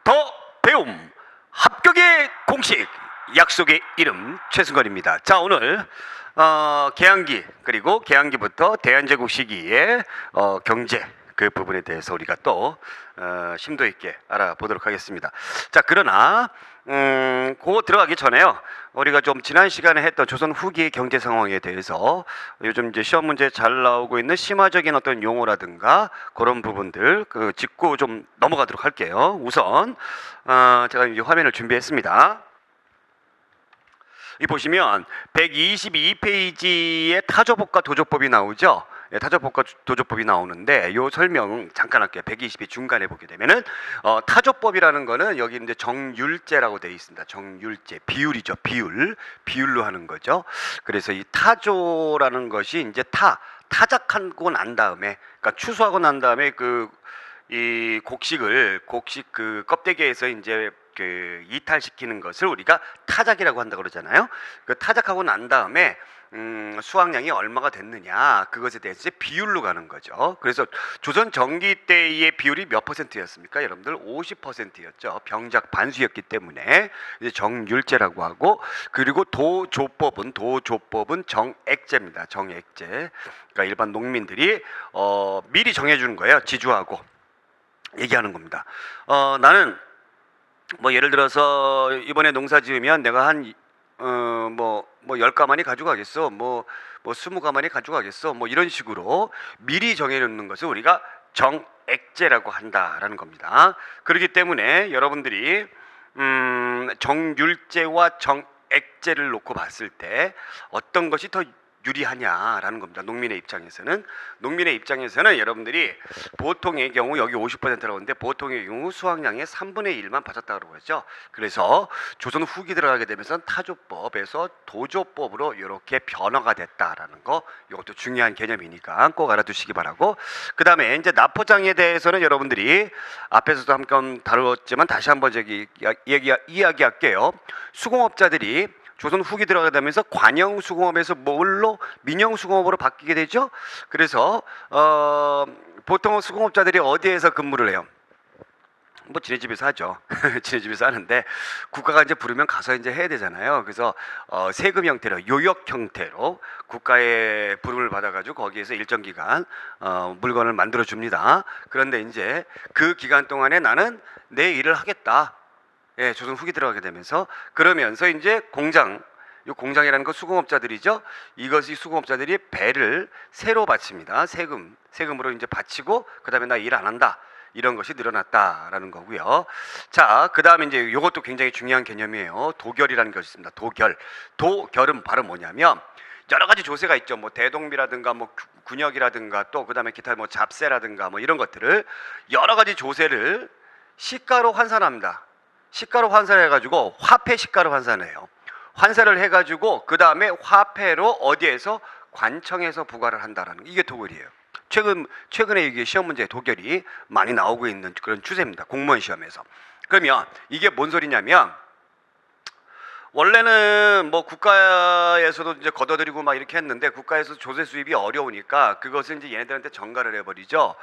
더 배움 합격의 공식 약속의 이름 최승건입니다. 자, 오늘 개항기 그리고 개항기부터 대한제국 시기의 경제 그 부분에 대해서 우리가 또 심도 있게 알아보도록 하겠습니다. 자, 그러나 그거 들어가기 전에요. 우리가 좀 지난 시간에 했던 조선 후기 경제 상황에 대해서 요즘 이제 시험 문제 잘 나오고 있는 심화적인 어떤 용어라든가 그런 부분들 짚고 좀 넘어가도록 할게요. 우선 제가 이제 화면을 준비했습니다. 이 보시면 122페이지에 타조법과 도조법이 나오죠. 네, 타조법과 도조법이 나오는데 요 설명 잠깐 할게요. 122 중간에 보게 되면은 타조법이라는 거는 여기 이제 정율제라고 되어 있습니다. 정율제, 비율이죠. 비율로 하는 거죠. 그래서 이 타조라는 것이 이제 타작하고 난 다음에, 그러니까 추수하고 난 다음에 이 곡식 그 껍데기에서 이제 그 이탈시키는 것을 우리가 타작이라고 한다 그러잖아요. 그 타작하고 난 다음에 수확량이 얼마가 됐느냐, 그것에 대해서 이제 비율로 가는 거죠. 그래서 조선 전기 때의 비율이 몇 퍼센트였습니까? 여러분들 50%였죠. 병작 반수였기 때문에 이제 정율제라고 하고, 그리고 도조법은 정액제입니다. 정액제. 그러니까 일반 농민들이 미리 정해주는 거예요. 지주하고 얘기하는 겁니다. 나는 뭐 예를 들어서 이번에 농사 지으면 내가 한 뭐 10가마니 가져가겠어, 뭐 20가마니 가져가겠어, 뭐 이런 식으로 미리 정해놓는 것을 우리가 정액제라고 한다라는 겁니다. 그렇기 때문에 여러분들이 정율제와 정액제를 놓고 봤을 때 어떤 것이 더 유리하냐라는 겁니다. 농민의 입장에서는 여러분들이 보통의 경우 여기 50%라고 하는데 보통의 경우 수확량의 3분의 1만 받았다고 그러죠. 그래서 조선 후기 들어가게 되면서 타조법에서 도조법으로 이렇게 변화가 됐다라는 거, 이것도 중요한 개념이니까 꼭 알아두시기 바라고, 그 다음에 이제 납포장에 대해서는 여러분들이 앞에서도 한번 다루었지만 다시 한번 이야기할게요. 수공업자들이 조선 후기 들어가게 되면서 관영 수공업에서 뭘로 민영 수공업으로 바뀌게 되죠. 그래서 보통 수공업자들이 어디에서 근무를 해요? 뭐 지네 집에서 하죠. 지네 집에서 하는데 국가가 이제 부르면 가서 이제 해야 되잖아요. 그래서 세금 형태로, 요역 형태로 국가의 부름을 받아가지고 거기에서 일정 기간 물건을 만들어 줍니다. 그런데 이제 그 기간 동안에 나는 내 일을 하겠다. 예, 조선 후기 들어가게 되면서, 그러면서 이제 공장이라는 거 수공업자들이죠. 이것이 수공업자들이 배를 새로 바칩니다. 세금으로 이제 바치고, 그 다음에 나 일 안 한다, 이런 것이 늘어났다라는 거고요. 자, 그 다음에 이제 이것도 굉장히 중요한 개념이에요. 도결이라는 것이 있습니다. 도결은 바로 뭐냐면 여러 가지 조세가 있죠. 뭐 대동비라든가 뭐 군역이라든가 또 그 다음에 기타 뭐 잡세라든가 뭐 이런 것들을 여러 가지 조세를 시가로 환산합니다. 시가로 환산해가지고 화폐 시가로 환산해요. 환산을 해가지고 그 다음에 화폐로 어디에서 관청에서 부과를 한다라는, 이게 도결이에요. 최근에 이게 시험 문제에 도결이 많이 나오고 있는 그런 추세입니다. 공무원 시험에서. 그러면 이게 뭔 소리냐면, 원래는 뭐 국가에서도 이제 걷어들이고 막 이렇게 했는데 국가에서 조세 수입이 어려우니까 그것을 이제 얘네들한테 전가를 해버리죠.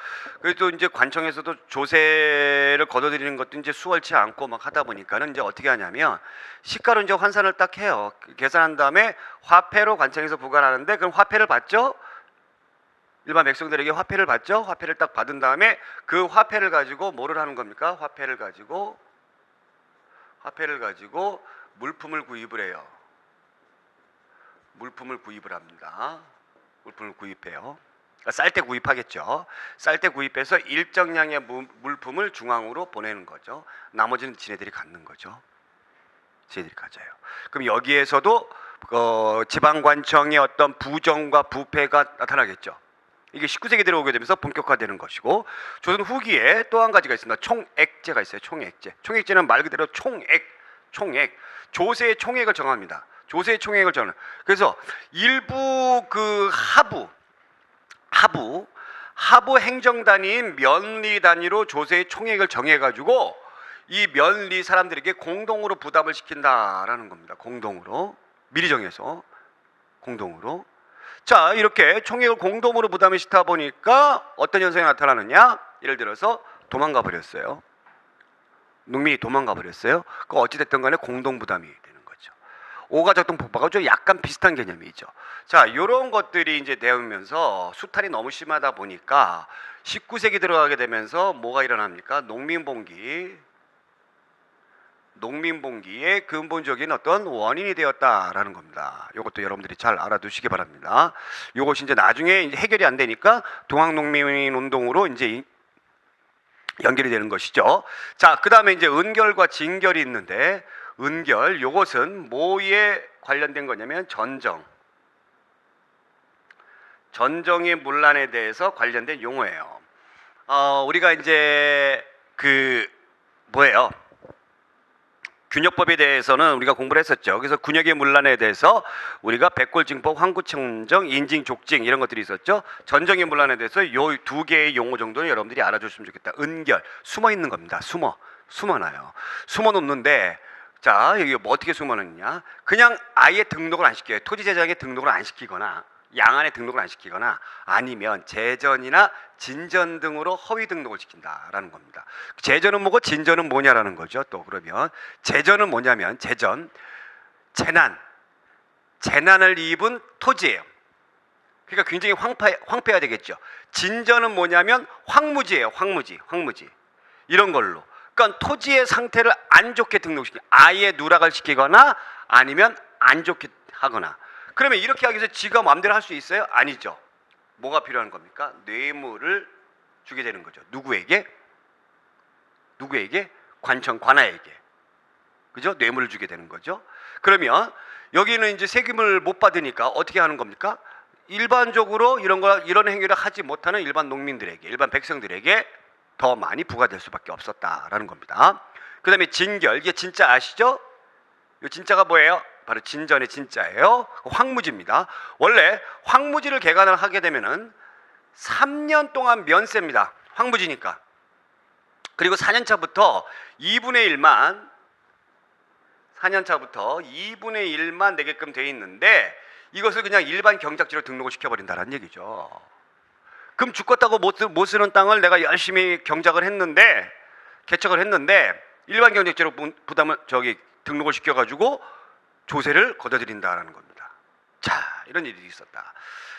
그래도 이제 관청에서도 조세를 걷어들이는 것도 이제 수월치 않고 막 하다 보니까는 이제 어떻게 하냐면 시가로 이제 환산을 딱 해요. 계산한 다음에 화폐로 관청에서 부과하는데, 그럼 화폐를 받죠. 일반 백성들에게 화폐를 받죠. 화폐를 딱 받은 다음에 그 화폐를 가지고 뭐를 하는 겁니까? 화폐를 가지고 물품을 구입을 해요. 물품을 구입을 합니다. 물품을 구입해요. 그러니까 쌀 때 구입하겠죠. 쌀 때 구입해서 일정량의 물품을 중앙으로 보내는 거죠. 나머지는 지네들이 갖는 거죠. 지네들이 가져요. 그럼 여기에서도 지방관청의 어떤 부정과 부패가 나타나겠죠. 이게 19세기 들어오게 되면서 본격화되는 것이고, 조선 후기에 또 한 가지가 있습니다. 총액제가 있어요. 총액제는 말 그대로 총액. 조세의 총액을 정합니다. 조세의 총액을 정하는. 그래서 일부 그 하부 행정단위인 면리 단위로 조세의 총액을 정해가지고 이 면리 사람들에게 공동으로 부담을 시킨다라는 겁니다. 공동으로 미리 정해서 공동으로. 자, 이렇게 총액을 공동으로 부담을 시키다 보니까 어떤 현상이 나타나느냐? 예를 들어서 도망가 버렸어요. 농민이 도망가 버렸어요. 그 어찌 됐든 간에 공동 부담이 되는 거죠. 오가작동 폭파가 좀 약간 비슷한 개념이죠. 자, 이런 것들이 이제 되면서 수탈이 너무 심하다 보니까 19세기 들어가게 되면서 뭐가 일어납니까? 농민봉기의 근본적인 어떤 원인이 되었다라는 겁니다. 이것도 여러분들이 잘 알아두시기 바랍니다. 이것이 이제 나중에 이제 해결이 안 되니까 동학농민운동으로 이제 연결이 되는 것이죠. 자, 그 다음에 이제 은결과 진결이 있는데, 은결, 요것은 뭐에 관련된 거냐면 전정의 문란에 대해서 관련된 용어예요. 우리가 이제 뭐예요? 균역법에 대해서는 우리가 공부를 했었죠. 그래서 균역의 문란에 대해서 우리가 백골징법, 황구청정, 인징족징 이런 것들이 있었죠. 전정의 문란에 대해서 요 두 개의 용어 정도는 여러분들이 알아줬으면 좋겠다. 은결, 숨어 있는 겁니다. 숨어놔요. 숨어 놓는데, 자, 여기 뭐 어떻게 숨어 놓느냐? 그냥 아예 등록을 안 시켜요. 토지재장에 등록을 안 시키거나 양안에 등록을 안 시키거나 아니면 재전이나 진전 등으로 허위 등록을 시킨다라는 겁니다. 재전은 뭐고 진전은 뭐냐라는 거죠. 또 그러면 재전은 뭐냐면 재난을 입은 토지예요. 그러니까 굉장히 황폐해야 되겠죠. 진전은 뭐냐면 황무지예요. 황무지 이런 걸로. 그러니까 토지의 상태를 안 좋게 등록시키고 아예 누락을 시키거나 아니면 안 좋게 하거나. 그러면 이렇게 하기 위해서 지가 마음대로 할 수 있어요? 아니죠. 뭐가 필요한 겁니까? 뇌물을 주게 되는 거죠. 누구에게? 관아에게. 그죠? 뇌물을 주게 되는 거죠. 그러면 여기는 이제 세금을 못 받으니까 어떻게 하는 겁니까? 일반적으로 이런 행위를 하지 못하는 일반 농민들에게, 일반 백성들에게 더 많이 부과될 수밖에 없었다라는 겁니다. 그 다음에 진결, 이게 진짜 아시죠? 이 진짜가 뭐예요? 바로 진전의 진짜예요. 황무지입니다. 원래 황무지를 개간을 하게 되면은 3년 동안 면세입니다. 황무지니까. 그리고 4년차부터 2분의 1만 내게끔 돼 있는데 이것을 그냥 일반 경작지로 등록을 시켜버린다는 얘기죠. 그럼 죽겠다고 못 쓰는 땅을 내가 열심히 개척을 했는데 일반 경작지로 등록을 시켜가지고 조세를 걷어들인다라는 겁니다. 자, 이런 일이 있었다.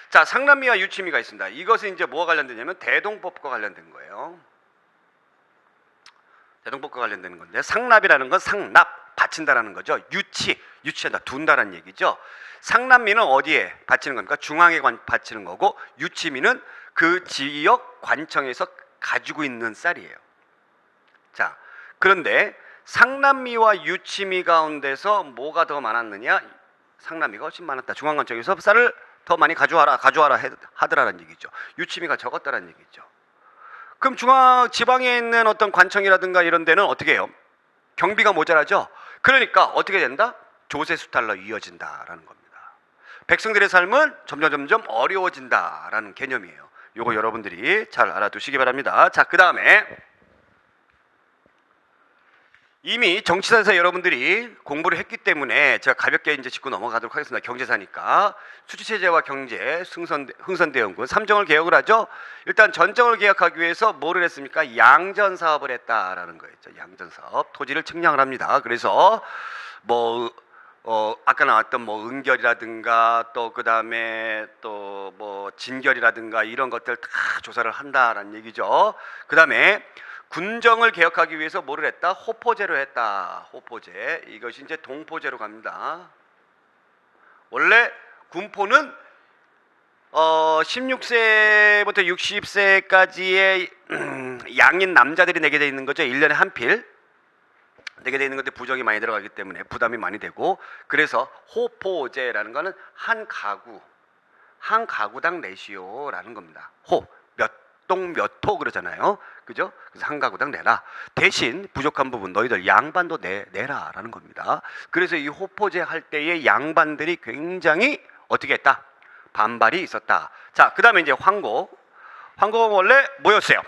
자, 상납미와 유치미가 있습니다. 이것은 이제 뭐가 관련되냐면 대동법과 관련된 거예요. 대동법과 관련되는 건데, 상납이라는 건 상납, 바친다라는 거죠. 유치한다, 둔다라는 얘기죠. 상납미는 어디에 바치는 겁니까? 중앙에 바치는 거고, 유치미는 그 지역 관청에서 가지고 있는 쌀이에요. 자, 그런데 상납미와 유치미 가운데서 뭐가 더 많았느냐? 상납미가 훨씬 많았다. 중앙관청에서 쌀을 더 많이 가져와라 하더라는 얘기죠. 유치미가 적었다는 얘기죠. 그럼 지방에 있는 어떤 관청이라든가 이런 데는 어떻게 해요? 경비가 모자라죠. 그러니까 어떻게 된다? 조세 수탈로 이어진다라는 겁니다. 백성들의 삶은 점점 어려워진다라는 개념이에요. 요거 여러분들이 잘 알아두시기 바랍니다. 자, 그 다음에 이미 정치사에서 여러분들이 공부를 했기 때문에 제가 가볍게 이제 짚고 넘어가도록 하겠습니다. 경제사니까. 수지체제와 경제, 흥선대원군 3정을 개혁을 하죠. 일단 전정을 개혁하기 위해서 뭐를 했습니까? 양전사업을 했다라는 거였죠. 양전사업. 토지를 측량을 합니다. 그래서 아까 나왔던 은결이라든가 또 그다음에 또 진결이라든가 이런 것들 다 조사를 한다라는 얘기죠. 그다음에 군정을 개혁하기 위해서 뭐를 했다? 호포제로 했다. 호포제. 이것이 이제 동포제로 갑니다. 원래 군포는 16세부터 60세까지의 양인 남자들이 내게 돼 있는 거죠. 1년에 한 필 내게 돼 있는 건데 부정이 많이 들어가기 때문에 부담이 많이 되고, 그래서 호포제라는 거는 한 가구당 내시오라는 겁니다. 몇 동 몇 호 그러잖아요. 그죠? 그래서 한 가구당 내라. 대신 부족한 부분 너희들 양반도 내라라는 겁니다. 그래서 이 호포제 할 때의 양반들이 굉장히 어떻게 했다? 반발이 있었다. 자, 그 다음에 이제 황고가 원래 뭐였어요?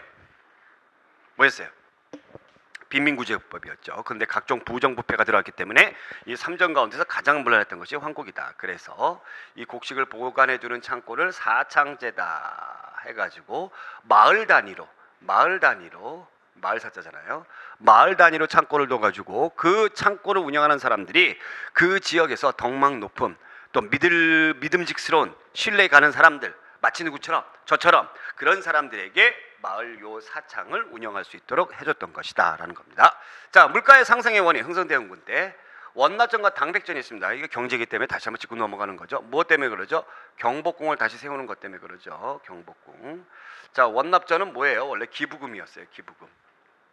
빈민구제법이었죠. 그런데 각종 부정부패가 들어갔기 때문에 이 3정 가운데서 가장 물러났던 것이 황곡이다. 그래서 이 곡식을 보관해두는 창고를 사창제다 해가지고 마을 단위로 마을 사자잖아요. 마을 단위로 창고를 둬가지고 그 창고를 운영하는 사람들이 그 지역에서 덕망 높음 또 믿음직스러운 신뢰 가는 사람들, 마치 누구처럼 저처럼 그런 사람들에게 마을 요 사창을 운영할 수 있도록 해줬던 것이다라는 겁니다. 자, 물가의 상승의 원인 흥선대원군 때 원납전과 당백전이 있습니다. 이게 경제기 때문에 다시 한번 짚고 넘어가는 거죠. 무엇 때문에 그러죠? 경복궁을 다시 세우는 것 때문에 그러죠. 경복궁. 자, 원납전은 뭐예요? 원래 기부금이었어요. 기부금.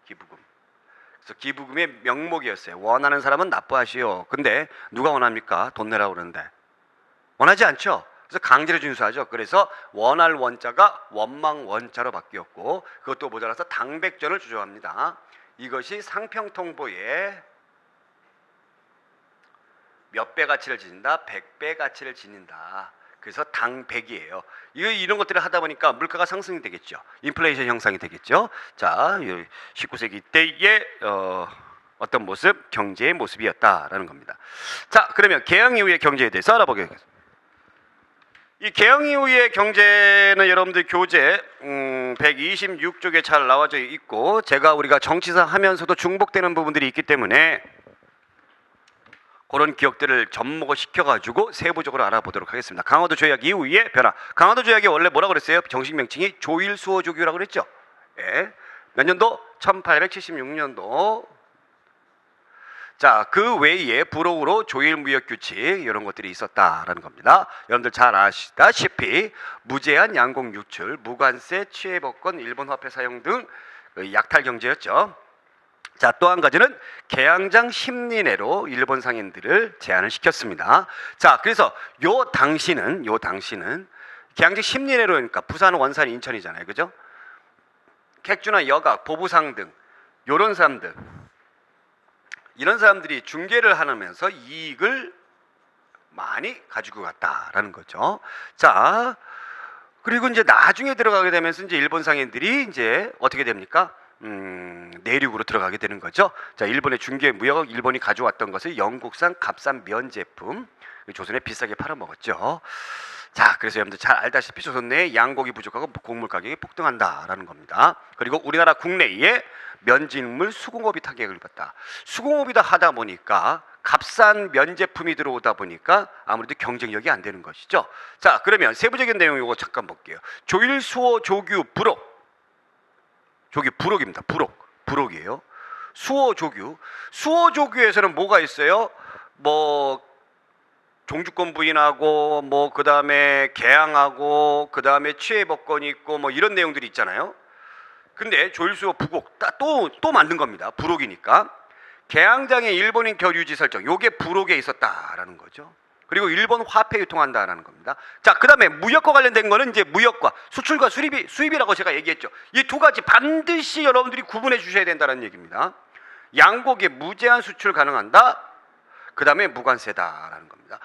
그래서 기부금의 명목이었어요. 원하는 사람은 납부하시오. 근데 누가 원합니까? 돈 내라고 그러는데 원하지 않죠. 그래서 강제로 준수하죠. 그래서 원할 원자가 원망 원자로 바뀌었고 그것도 모자라서 당백전을 주저합니다. 이것이 상평통보에 몇 배 가치를 지닌다? 100배 가치를 지닌다. 그래서 당백이에요. 이런 것들을 하다 보니까 물가가 상승이 되겠죠. 인플레이션 형상이 되겠죠. 자, 19세기 때의 어떤 모습, 경제의 모습이었다라는 겁니다. 자, 그러면 개항 이후의 경제에 대해서 알아보겠습니다. 이 개항 이후의 경제는 여러분들 교재 126쪽에 잘 나와져 있고 우리가 정치사 하면서도 중복되는 부분들이 있기 때문에 그런 기억들을 접목을 시켜가지고 세부적으로 알아보도록 하겠습니다. 강화도 조약 이후의 변화. 강화도 조약이 원래 뭐라고 그랬어요? 정식 명칭이 조일수호조규라고 그랬죠. 예. 몇 년도? 1876년도. 자, 그 외에 부록으로 조일무역규칙 이런 것들이 있었다라는 겁니다. 여러분들 잘 아시다시피 무제한 양공 유출, 무관세, 취해법권, 일본 화폐 사용 등 약탈 경제였죠. 자, 또 한 가지는 개항장 심리내로 일본 상인들을 제한을 시켰습니다. 자, 그래서 요 당시는 개항장 심리내로 그러니까 부산, 원산, 인천이잖아요. 그죠? 객주나 여각, 보부상 등 이런 사람들이 중개를 하면서 이익을 많이 가지고 갔다라는 거죠. 자, 그리고 이제 나중에 들어가게 되면서 이제 일본 상인들이 이제 어떻게 됩니까? 내륙으로 들어가게 되는 거죠. 자, 일본의 중개 무역, 일본이 가져왔던 것을 영국산 값싼 면 제품 조선에 비싸게 팔아먹었죠. 자, 그래서 여러분들 잘 알다시피 조선 내에 양고기 부족하고 곡물 가격이 폭등한다라는 겁니다. 그리고 우리나라 국내에 면직물 수공업이 타격을 입었다. 수공업이다 하다 보니까 값싼 면 제품이 들어오다 보니까 아무래도 경쟁력이 안 되는 것이죠. 자, 그러면 세부적인 내용 이거 잠깐 볼게요. 조일, 수호, 조규, 부록. 조기 부록입니다. 부록이에요. 수호, 조규. 수호, 조규에서는 뭐가 있어요? 뭐 종주권 부인하고 뭐 그다음에 개항하고 그다음에 취해법권이 있고 뭐 이런 내용들이 있잖아요. 근데 조일수호 부곡 또 만든 겁니다. 부록이니까. 개항장의 일본인 결유지 설정. 요게 부록에 있었다라는 거죠. 그리고 일본 화폐 유통한다라는 겁니다. 자, 그다음에 무역과 관련된 거는 이제 무역과 수출과 수입이라고 제가 얘기했죠. 이 두 가지 반드시 여러분들이 구분해 주셔야 된다는 얘기입니다. 양곡에 무제한 수출 가능한다. 그다음에 무관세다라는 겁니다.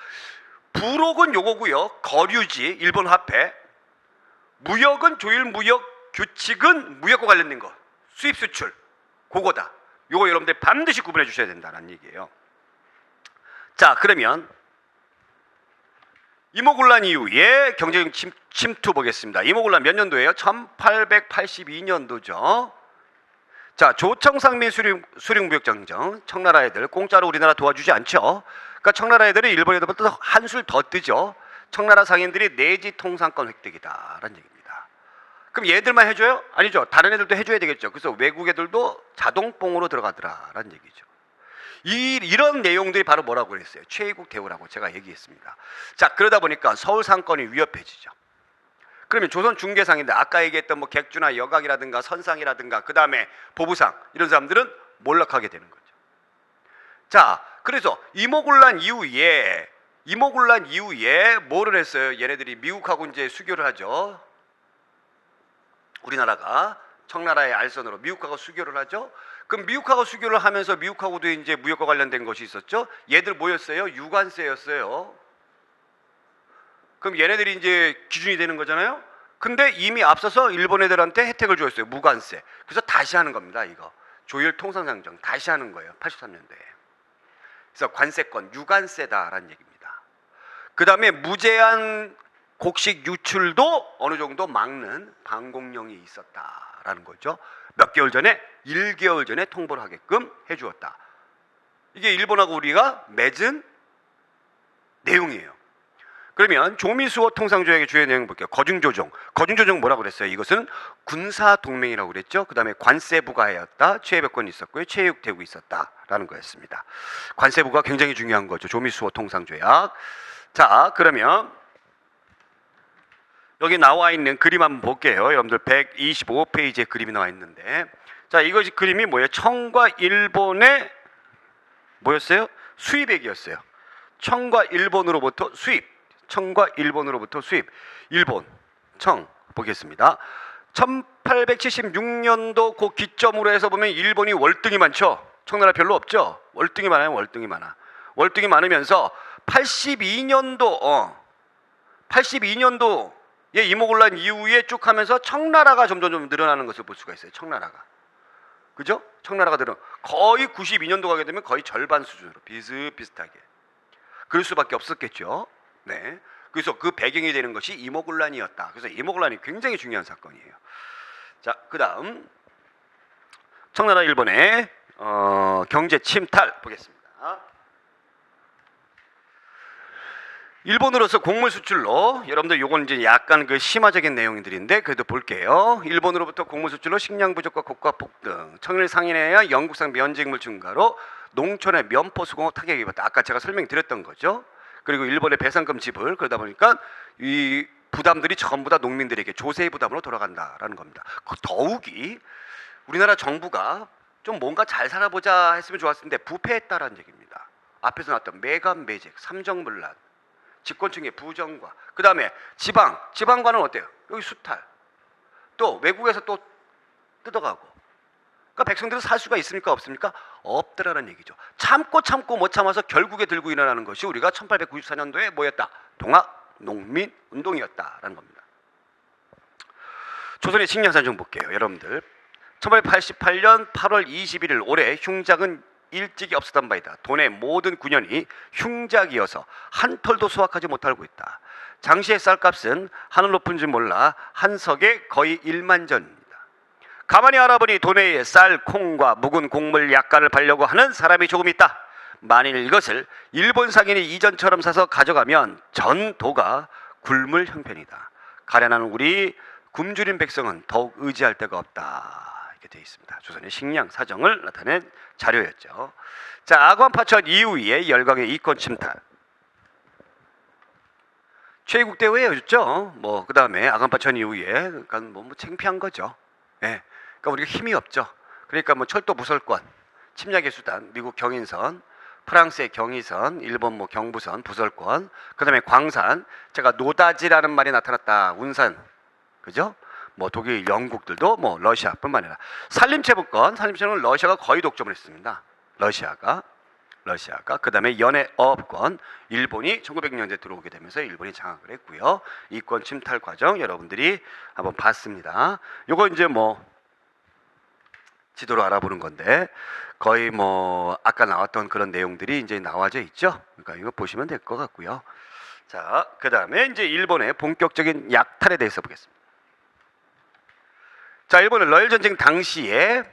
부록은 요거고요. 거류지 일본 화폐. 무역은 조일 무역 규칙은 무역과 관련된 거. 수입 수출. 그거다. 요거 여러분들 반드시 구분해 주셔야 된다는 얘기예요. 자, 그러면 이모군란 이후에 경제적 침투 보겠습니다. 이모군란 몇 년도예요? 1882년도죠. 자, 조청상민 수륙무역장정. 청나라 애들 공짜로 우리나라 도와주지 않죠. 그러니까 청나라 애들이 일본 애들보다 한술 더 뜨죠. 청나라 상인들이 내지 통상권 획득이다라는 얘기입니다. 그럼 얘들만 해줘요? 아니죠. 다른 애들도 해줘야 되겠죠. 그래서 외국 애들도 자동뽕으로 들어가더라라는 얘기죠. 이런 내용들이 바로 뭐라고 그랬어요? 최이국 대우라고 제가 얘기했습니다. 자, 그러다 보니까 서울 상권이 위협해지죠. 그러면 조선 중개상인데 아까 얘기했던 뭐 객주나 여각이라든가 선상이라든가 그 다음에 보부상 이런 사람들은 몰락하게 되는 거죠. 자, 그래서 이모군란 이후에 뭐를 했어요? 얘네들이 미국하고 이제 수교를 하죠. 우리나라가 청나라의 알선으로 미국하고 수교를 하죠. 그럼 미국하고 수교를 하면서 미국하고도 이제 무역과 관련된 것이 있었죠. 얘들 뭐였어요? 유관세였어요. 그럼 얘네들이 이제 기준이 되는 거잖아요. 근데 이미 앞서서 일본 애들한테 혜택을 줬어요. 무관세. 그래서 다시 하는 겁니다. 이거 조일 통상상정 다시 하는 거예요. 83년도에. 그래서 관세권 유관세다라는 얘기입니다. 그 다음에 무제한 곡식 유출도 어느 정도 막는 방공령이 있었다라는 거죠. 몇 개월 전에 1개월 전에 통보를 하게끔 해주었다. 이게 일본하고 우리가 맺은 내용이에요. 그러면 조미수호 통상조약의 주요 내용 볼게요. 거중조정. 거중조정 뭐라고 그랬어요? 이것은 군사동맹이라고 그랬죠. 그 다음에 관세부가 하였다. 최혜백권이 있었고요. 최육대국이 있었다라는 거였습니다. 관세부가 굉장히 중요한 거죠. 조미수호 통상조약. 자, 그러면 여기 나와 있는 그림 한번 볼게요. 여러분들 125페이지에 그림이 나와 있는데, 자, 이것이 그림이 뭐예요? 청과 일본의 뭐였어요? 수입액이었어요. 청과 일본으로부터 수입. 청과 일본으로부터 수입. 일본, 청 보겠습니다. 1876년도 그 기점으로 해서 보면 일본이 월등히 많죠. 청나라 별로 없죠. 월등히 많아요. 월등히 많아. 월등히 많으면서 82년도의 이모군란 이후에 쭉 하면서 청나라가 점점 좀 늘어나는 것을 볼 수가 있어요. 청나라가. 그죠? 청나라가 거의 92년도 가게 되면 거의 절반 수준으로 비슷비슷하게. 그럴 수밖에 없었겠죠. 네. 그래서 그 배경이 되는 것이 이모군란이었다. 그래서 이모군란이 굉장히 중요한 사건이에요. 자, 그다음 청나라 일본의 경제 침탈 보겠습니다. 일본으로서 곡물 수출로, 여러분들 요건 이제 약간 그 심화적인 내용들인데 그래도 볼게요. 일본으로부터 곡물 수출로 식량 부족과 고가 폭등, 청일 상인회와 영국산 면직물 증가로 농촌의 면포 수공업 타격이 입었다. 아까 제가 설명드렸던 거죠. 그리고 일본의 배상금 지불, 그러다 보니까 이 부담들이 전부 다 농민들에게 조세 부담으로 돌아간다라는 겁니다. 더욱이 우리나라 정부가 좀 뭔가 잘 살아보자 했으면 좋았을 텐데 부패했다라는 얘기입니다. 앞에서 나왔던 매감 매직, 삼정문란, 집권층의 부정과, 그 다음에 지방과는 어때요? 여기 수탈, 또 외국에서 또 뜯어가고. 그러니까 백성들은 살 수가 있습니까? 없습니까? 없더라는 얘기죠. 참고 못 참아서 결국에 들고 일어나는 것이 우리가 1894년도에 뭐였다? 동학농민운동이었다라는 겁니다. 조선의 식량산 좀 볼게요. 여러분들 1888년 8월 21일 올해 흉작은 일찍이 없었던 바이다. 돈의 모든 군연이 흉작이어서 한 털도 수확하지 못하고 있다. 당시의 쌀값은 하늘 높은 줄 몰라 한 석에 거의 1만 전. 가만히 알아보니 도내에 쌀, 콩과 묵은 곡물 약간을 팔려고 하는 사람이 조금 있다. 만일 이것을 일본 상인이 이전처럼 사서 가져가면 전 도가 굶을 형편이다. 가련한 우리 굶주린 백성은 더욱 의지할 데가 없다. 이렇게 되어 있습니다. 조선의 식량 사정을 나타낸 자료였죠. 자, 아관파천 이후에 열강의 이권 침탈. 최국대회였죠. 뭐 그 다음에 아관파천 이후에 그러니까 뭐 창피한 거죠. 예. 그러니까 우리가 힘이 없죠. 그러니까 뭐 철도 부설권, 침략의 수단, 미국 경인선, 프랑스의 경의선, 일본 뭐 경부선, 부설권, 그다음에 광산. 제가 노다지라는 말이 나타났다. 운산, 그죠? 뭐 독일, 영국들도 뭐 러시아뿐만 아니라 산림체부권, 산림체는 러시아가 거의 독점을 했습니다. 러시아가 그다음에 연해어업권, 일본이 1900년대 들어오게 되면서 일본이 장악을 했고요. 이권 침탈 과정 여러분들이 한번 봤습니다. 요거 이제 뭐 지도로 알아보는 건데 거의 뭐 아까 나왔던 그런 내용들이 이제 나와져 있죠. 그러니까 이거 보시면 될 것 같고요. 자, 그다음에 이제 일본의 본격적인 약탈에 대해서 보겠습니다. 자, 일본은 러일 전쟁 당시에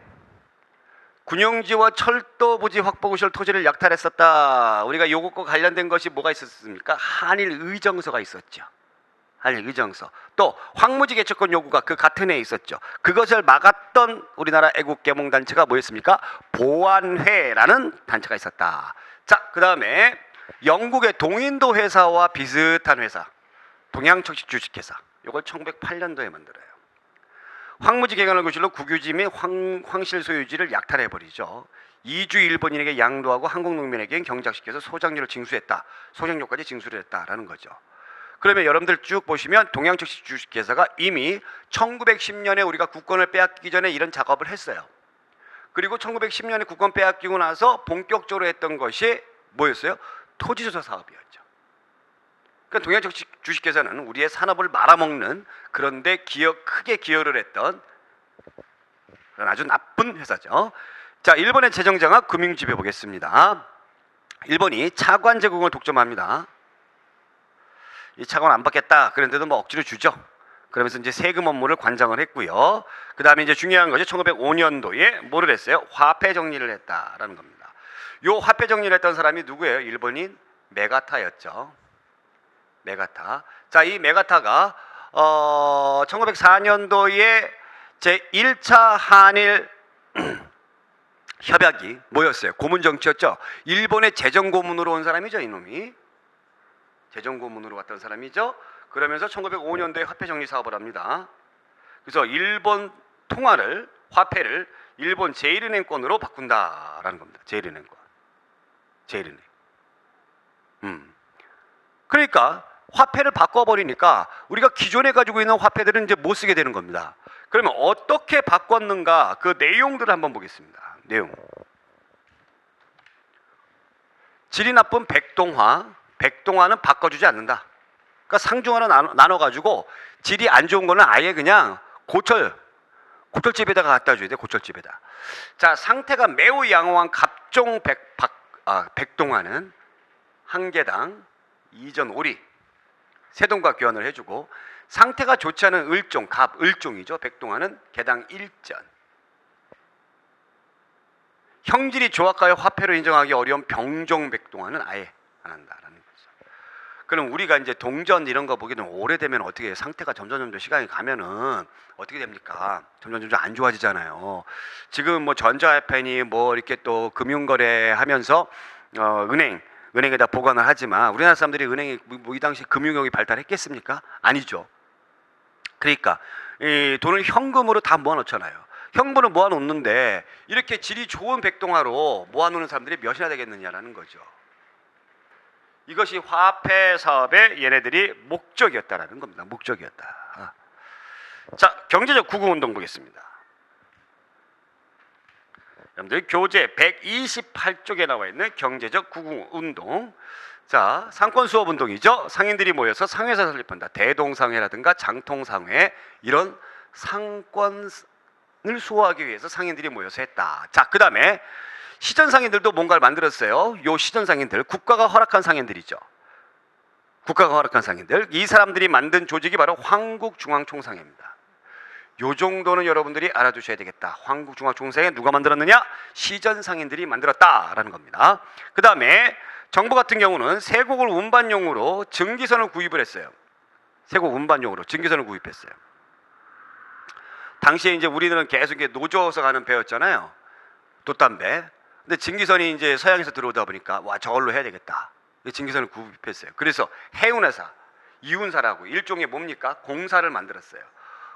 군용지와 철도 부지 확보 구시설 토지를 약탈했었다. 우리가 요것과 관련된 것이 뭐가 있었습니까? 한일 의정서가 있었죠. 한일 의정서. 또 황무지 개척권 요구가 그 같은 해에 있었죠. 그것을 막았던 우리나라 애국계몽단체가 뭐였습니까? 보안회라는 단체가 있었다. 자, 그 다음에 영국의 동인도 회사와 비슷한 회사, 동양척식 주식회사. 이걸 1908년도에 만들어요. 황무지 개간을 구실로 국유지 및 황실 소유지를 약탈해버리죠. 이주 일본인에게 양도하고 한국 농민에게 경작시켜서 소장료를 징수했다. 소장료까지 징수를 했다라는 거죠. 그러면 여러분들 쭉 보시면 동양척식 주식회사가 이미 1910년에 우리가 국권을 빼앗기기 전에 이런 작업을 했어요. 그리고 1910년에 국권 빼앗기고 나서 본격적으로 했던 것이 뭐였어요? 토지조사 사업이었죠. 그러니까 동양척식 주식회사는 우리의 산업을 말아먹는, 그런데 크게 기여를 했던 그런 아주 나쁜 회사죠. 자, 일본의 재정장악 금융지배 보겠습니다. 일본이 차관 제공을 독점합니다. 이 차관 안 받겠다 그런데도 뭐 억지로 주죠. 그러면서 이제 세금 업무를 관장을 했고요. 그 다음에 이제 중요한 것이 1905년도에 뭐를 했어요? 화폐 정리를 했다라는 겁니다. 요 화폐 정리를 했던 사람이 누구예요? 일본인 메가타였죠. 메가타. 자, 이 메가타가 1904년도에 제 1차 한일 협약이 뭐였어요? 고문 정치였죠. 일본의 재정 고문으로 온 사람이죠, 이놈이. 재정 고문으로 왔던 사람이죠. 그러면서 1905년도에 화폐 정리 사업을 합니다. 그래서 일본 통화를 화폐를 일본 제일은행권으로 바꾼다라는 겁니다. 제일은행권. 제일은행. 그러니까 화폐를 바꿔버리니까 우리가 기존에 가지고 있는 화폐들은 이제 못 쓰게 되는 겁니다. 그러면 어떻게 바꿨는가 그 내용들을 한번 보겠습니다. 내용. 질이 나쁜 백동화. 백동화는 바꿔주지 않는다. 그러니까 상중하로 나눠가지고 질이 안 좋은 거는 아예 그냥 고철집에다가 갖다 줘야 돼. 고철집에다. 자, 상태가 매우 양호한 갑종 백동화는 한 개당 2전 5리 세동과 교환을 해주고, 상태가 좋지 않은 을종, 을종이죠. 백동화는 개당 1전. 형질이 조악하여 화폐로 인정하기 어려운 병종 백동화는 아예 안 한다라는 거죠. 그럼 우리가 이제 동전 이런 거 보기는 오래되면 어떻게 해요? 상태가 점점 시간이 가면은 어떻게 됩니까? 점점 안 좋아지잖아요. 지금 뭐 전자화폐니 뭐 이렇게 또 금융거래 하면서 은행에다 보관을 하지만 우리나라 사람들이 은행이 뭐 이 당시 금융력이 발달했겠습니까? 아니죠. 그러니까 이 돈을 현금으로 다 모아놓잖아요. 현금으로 모아놓는데 이렇게 질이 좋은 백동화로 모아놓는 사람들이 몇이나 되겠느냐라는 거죠. 이것이 화폐 사업의 얘네들이 목적이었다라는 겁니다. 목적이었다. 자, 경제적 구국운동 보겠습니다. 여러분들 교재 128쪽에 나와 있는 경제적 구국운동. 자, 상권수업운동이죠. 상인들이 모여서 상회사 설립한다. 대동상회라든가 장통상회, 이런 상권을 수호하기 위해서 상인들이 모여서 했다. 자, 그 다음에 시전상인들도 뭔가를 만들었어요. 요 시전상인들, 국가가 허락한 상인들이죠. 국가가 허락한 상인들. 이 사람들이 만든 조직이 바로 황국중앙총상회입니다. 요 정도는 여러분들이 알아두셔야 되겠다. 황국중앙총상회 누가 만들었느냐? 시전상인들이 만들었다라는 겁니다. 그 다음에 정부 같은 경우는 세곡을 운반용으로 증기선을 구입을 했어요. 세곡 운반용으로 증기선을 구입했어요. 당시에 이제 우리는 계속 노조에서 가는 배였잖아요. 돛담배. 근데 증기선이 이제 서양에서 들어오다 보니까 와, 저걸로 해야 되겠다. 증기선을 구입했어요. 그래서 해운회사, 이운사라고 일종의 뭡니까? 공사를 만들었어요.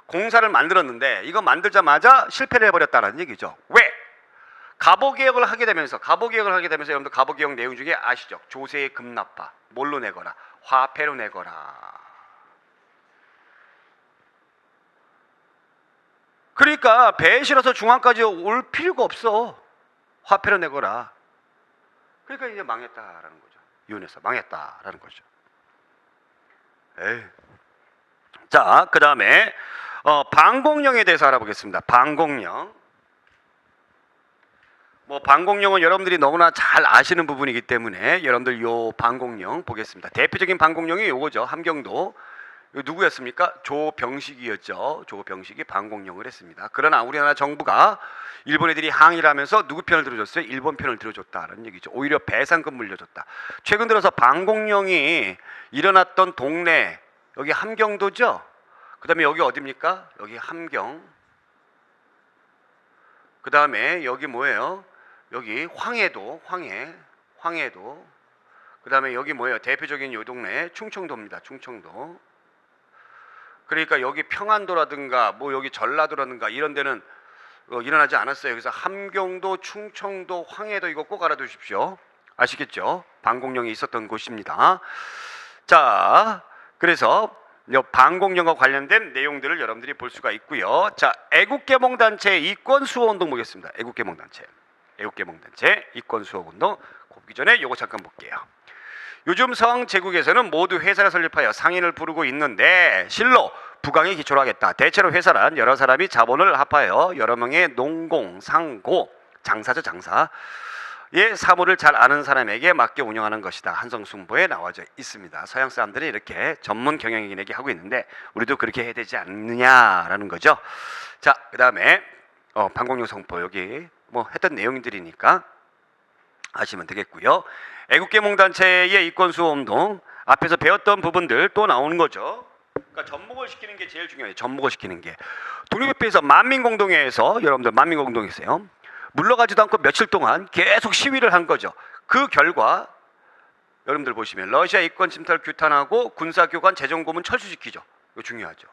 공사를 만들었는데 이거 만들자마자 실패를 해버렸다는 얘기죠. 왜? 갑오개혁을 하게 되면서 여러분들 갑오개혁 내용 중에 아시죠? 조세의 급납화, 뭘로 내거라? 화폐로 내거라. 그러니까 배에 실어서 중앙까지 올 필요가 없어. 화폐로 내거라. 그러니까 이제 망했다라는 거죠. 이혼해서 망했다라는 거죠. 에이. 자, 그 다음에 방공령에 대해서 알아보겠습니다. 방공령. 뭐 방공령은 여러분들이 너무나 잘 아시는 부분이기 때문에 여러분들 요 방공령 보겠습니다. 대표적인 방공령이 요거죠. 함경도. 누구였습니까? 조병식이었죠. 조병식이 방공령을 했습니다. 그러나 우리나라 정부가 일본 애들이 항의를 하면서 누구 편을 들어줬어요? 일본 편을 들어줬다라는 얘기죠. 오히려 배상금 물려줬다. 최근 들어서 방공령이 일어났던 동네, 여기 함경도죠. 그 다음에 여기 어디입니까? 여기 함경. 그 다음에 여기 뭐예요? 여기 황해도, 황해도. 그 다음에 여기 뭐예요? 대표적인 요 동네 충청도입니다. 충청도. 그러니까 여기 평안도라든가 뭐 여기 전라도라든가 이런 데는 일어나지 않았어요. 그래서 함경도, 충청도, 황해도 이거 꼭 알아두십시오. 아시겠죠? 방공령이 있었던 곳입니다. 자, 그래서 방공령과 관련된 내용들을 여러분들이 볼 수가 있고요. 자, 애국개몽단체 이권수호운동 보겠습니다. 애국개몽단체 이권수호운동. 곱기 전에 요거 잠깐 볼게요. 요즘 서방 제국에서는 모두 회사를 설립하여 상인을 부르고 있는데 실로 부강에 기초로 하겠다. 대체로 회사란 여러 사람이 자본을 합하여 여러 명의 농공, 상고, 장사죠, 장사. 사물을 잘 아는 사람에게 맡겨 운영하는 것이다. 한성숭보에 나와져 있습니다. 서양 사람들이 이렇게 전문 경영인에게 하고 있는데 우리도 그렇게 해야 되지 않느냐라는 거죠. 자, 그 다음에 반공용 성보 여기 뭐 했던 내용들이니까 하시면 되겠고요. 애국계몽단체의 이권수호운동 앞에서 배웠던 부분들 또 나오는 거죠. 그러니까 접목을 시키는 게 제일 중요해요. 접목을 시키는 게. 독립협회에서 만민공동회에서 여러분들 만민공동회에서요. 물러가지도 않고 며칠 동안 계속 시위를 한 거죠. 그 결과 여러분들 보시면 러시아 이권 침탈 규탄하고 군사교관 재정고문 철수시키죠. 이거 중요하죠.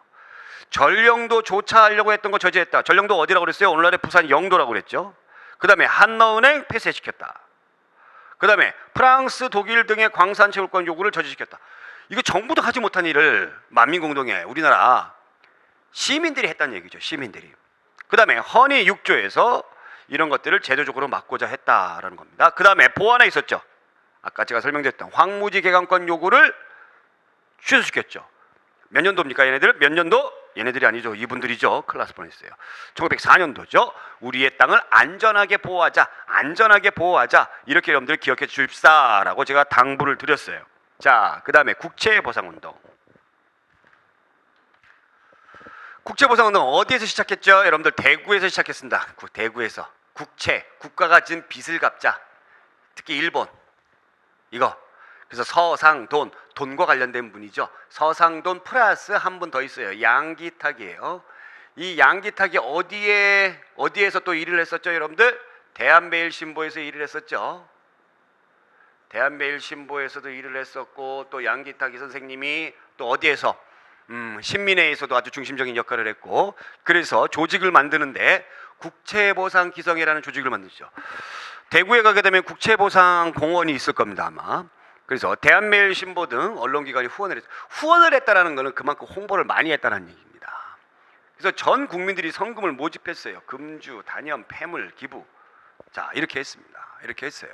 전령도 조차하려고 했던 거 저지했다. 전령도 어디라고 그랬어요? 오늘날의 부산 영도라고 그랬죠. 그 다음에 한너은행 폐쇄시켰다. 그 다음에 프랑스, 독일 등의 광산 채굴권 요구를 저지시켰다. 이거 정부도 하지 못한 일을 만민공동회 우리나라 시민들이 했다는 얘기죠. 시민들이. 그 다음에 헌의 6조에서 이런 것들을 제도적으로 막고자 했다라는 겁니다. 그 다음에 보완에 있었죠. 아까 제가 설명드렸던 황무지 개강권 요구를 취소시켰죠. 몇 년도입니까 얘네들? 몇 년도? 얘네들이 아니죠. 이분들이죠. 큰일 났을 뻔했어요. 1904년도죠. 우리의 땅을 안전하게 보호하자. 안전하게 보호하자. 이렇게 여러분들 기억해 주십사라고 제가 당부를 드렸어요. 자, 그 다음에 국채보상운동. 국채보상운동 어디에서 시작했죠? 여러분들 대구에서 시작했습니다. 대구에서. 국채, 국가가 진 빚을 갚자. 특히 일본. 이거. 그래서 서상돈, 돈과 관련된 분이죠. 서상돈 플러스 한 분 더 있어요. 양기탁이에요. 이 양기탁이 어디에서 또 일을 했었죠, 여러분들? 대한매일신보에서 일을 했었죠. 대한매일신보에서도 일을 했었고 또 양기탁이 선생님이 또 어디에서 신민회에서도 아주 중심적인 역할을 했고 그래서 조직을 만드는데 국채보상기성회라는 조직을 만들죠. 대구에 가게 되면 국채보상공원이 있을 겁니다 아마. 그래서 대한매일신보 등 언론기관이 후원을 했다라는 것은 그만큼 홍보를 많이 했다는 얘기입니다. 그래서 전 국민들이 성금을 모집했어요. 금주, 단연, 폐물, 기부. 자 이렇게 했습니다. 이렇게 했어요.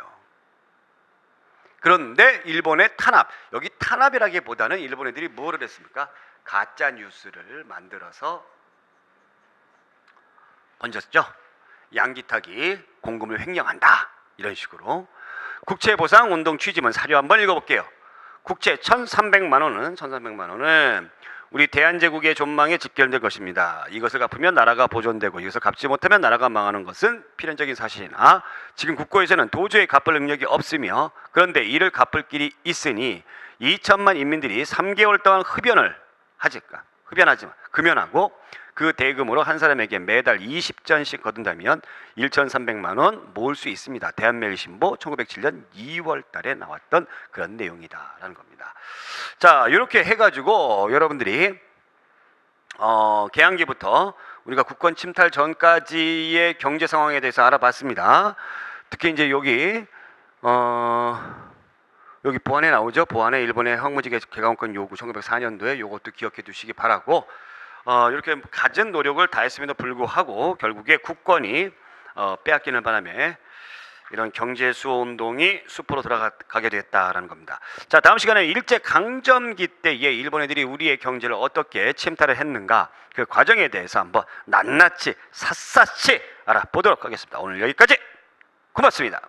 그런데 일본의 탄압, 여기 탄압이라기보다는 일본 애들이 뭐를 했습니까? 가짜 뉴스를 만들어서 던졌죠. 양기탁이 공금을 횡령한다 이런 식으로. 국채보상 운동 취지문 사료 한번 읽어볼게요. 국채 1,300만 원은 우리 대한제국의 존망에 직결될 것입니다. 이것을 갚으면 나라가 보존되고 이것을 갚지 못하면 나라가 망하는 것은 필연적인 사실이나 지금 국고에서는 도저히 갚을 능력이 없으며 그런데 이를 갚을 길이 있으니 2천만 인민들이 3개월 동안 금연하고 그 대금으로 한 사람에게 매달 20전씩 거둔다면 1,300만 원 모을 수 있습니다. 대한매일신보 1907년 2월 달에 나왔던 그런 내용이다라는 겁니다. 자, 이렇게 해가지고 여러분들이 개항기부터 우리가 국권 침탈 전까지의 경제 상황에 대해서 알아봤습니다. 특히 이제 여기 보안에 나오죠. 보안에 일본의 황무지 개강권 요구 1904년도에 이것도 기억해 두시기 바라고 이렇게 갖은 노력을 다했음에도 불구하고 결국에 국권이 빼앗기는 바람에 이런 경제 수호 운동이 수포로 들어가게 됐다라는 겁니다. 자, 다음 시간에 일제 강점기 때에 일본 애들이 우리의 경제를 어떻게 침탈을 했는가 그 과정에 대해서 한번 낱낱이 샅샅이 알아보도록 하겠습니다. 오늘 여기까지. 고맙습니다.